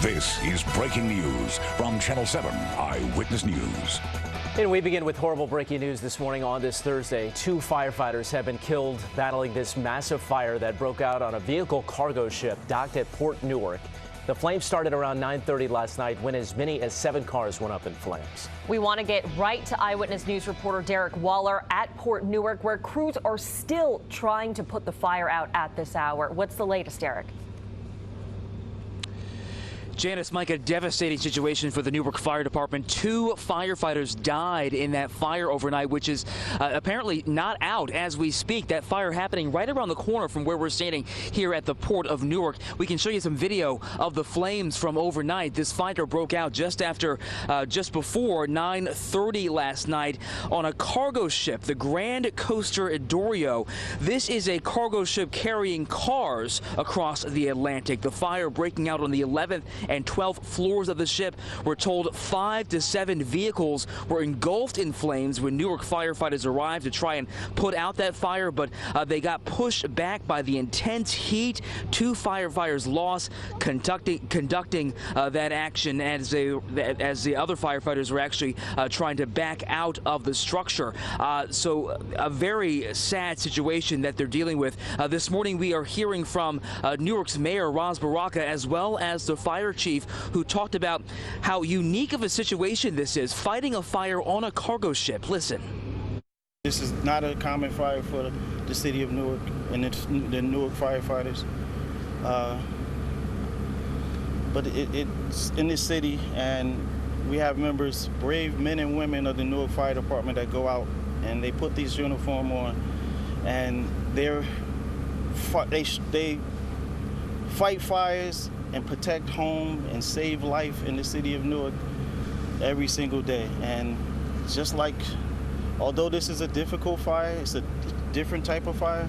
This is breaking news from Channel 7 Eyewitness News. And we begin with horrible breaking news this morning on this Thursday. 2 firefighters have been killed battling this massive fire that broke out on a vehicle cargo ship docked at Port Newark. The flames started around 9:30 last night when as many as 7 cars went up in flames. We want to get right to Eyewitness News reporter Derick Waller at Port Newark, where crews are still trying to put the fire out at this hour. What's the latest, Derick? Janice, Mike, a devastating situation for the Newark Fire Department. 2 firefighters died in that fire overnight, which is apparently not out as we speak. That fire happening right around the corner from where we're standing here at the Port of Newark. We can show you some video of the flames from overnight. This fire broke out just before 9:30 last night on a cargo ship, the Grand Coaster Edorio. This is a cargo ship carrying cars across the Atlantic. The fire breaking out on the 11th and 12th floors of the ship. We're told 5 to 7 vehicles were engulfed in flames when Newark firefighters arrived to try and put out that fire, but they got pushed back by the intense heat. 2 firefighters lost conducting that action as the other firefighters were actually trying to back out of the structure. So a very sad situation that they're dealing with. This morning we are hearing from Newark's Mayor Ras Baraka, as well as the fire chief, who talked about how unique of a situation this is, fighting a fire on a cargo ship. Listen. This is not a common fire for the city of Newark and the Newark firefighters. But it's in this city, and we have members, brave men and women of the Newark Fire Department, that go out and they put these uniforms on, and they fight fires and protect home and save life in the city of Newark every single day. And just like, although this is a difficult fire, it's a different type of fire,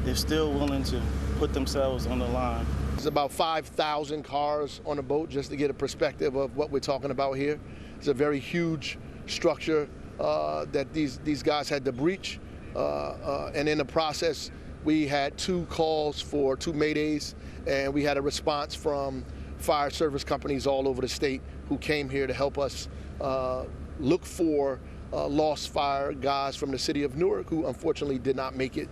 they're still willing to put themselves on the line. There's about 5,000 cars on a boat, just to get a perspective of what we're talking about here. It's a very huge structure that these guys had to breach. And in the process, we had 2 calls for 2 maydays, and we had a response from fire service companies all over the state who came here to help us look for lost fire guys from the city of Newark who unfortunately did not make it.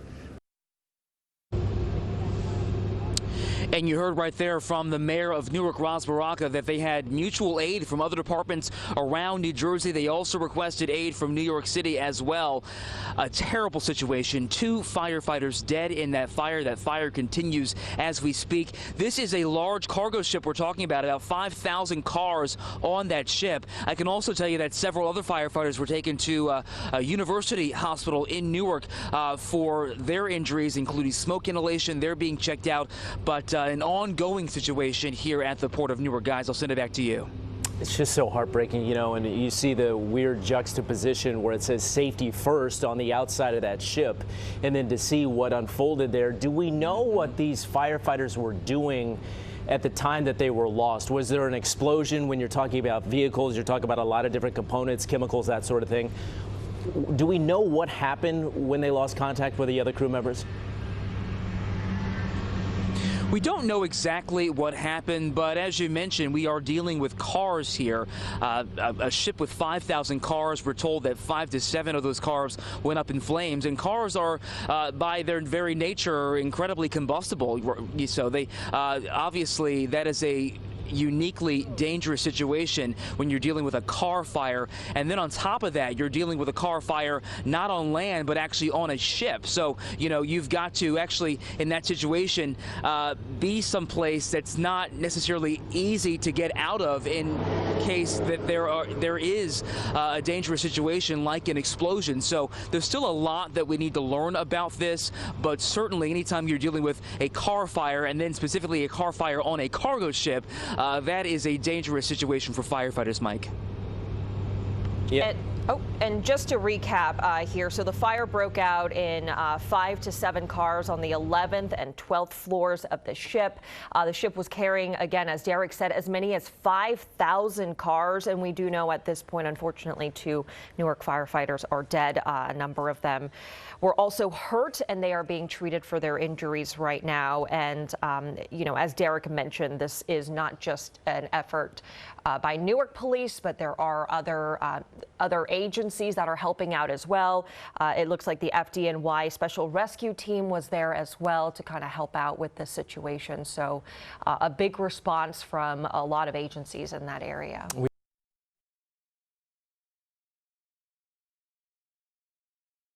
And you heard right there from the mayor of Newark, Ras Baraka, that they had mutual aid from other departments around New Jersey. They also requested aid from New York City as well. A terrible situation. 2 firefighters dead in that fire. That fire continues as we speak. This is a large cargo ship we're talking about 5,000 cars on that ship. I can also tell you that several other firefighters were taken to a university hospital in Newark for their injuries, including smoke inhalation. They're being checked out, but an ongoing situation here at the Port of Newark. Guys, I'll send it back to you. It's just so heartbreaking, you know, and you see the weird juxtaposition where it says safety first on the outside of that ship, and then to see what unfolded there. Do we know what these firefighters were doing at the time that they were lost? Was there an explosion? When you're talking about vehicles, you're talking about a lot of different components, chemicals, that sort of thing. Do we know what happened when they lost contact with the other crew members? We don't know exactly what happened, but as you mentioned, we are dealing with cars here. A ship with 5,000 cars. We're told that 5 to 7 of those cars went up in flames, and cars are, by their very nature, incredibly combustible. So they obviously, that is a uniquely dangerous situation when you're dealing with a car fire, and then on top of that, you're dealing with a car fire not on land but actually on a ship. So you know, you've got to actually, in that situation, be someplace that's not necessarily easy to get out of in case that there is a dangerous situation like an explosion. So there's still a lot that we need to learn about this, but certainly anytime you're dealing with a car fire, and then specifically a car fire on a cargo ship, that is a dangerous situation for firefighters, Mike. Yeah. Oh, and just to recap here, so the fire broke out in 5 to 7 cars on the 11th and 12th floors of the ship. The ship was carrying, again, as Derick said, as many as 5,000 cars. And we do know at this point, unfortunately, 2 Newark firefighters are dead. A number of them were also hurt, and they are being treated for their injuries right now. And, you know, as Derick mentioned, this is not just an effort by Newark Police, but there are other agencies that are helping out as well. It looks like the FDNY Special Rescue Team was there as well to kind of help out with this situation. So a big response from a lot of agencies in that area.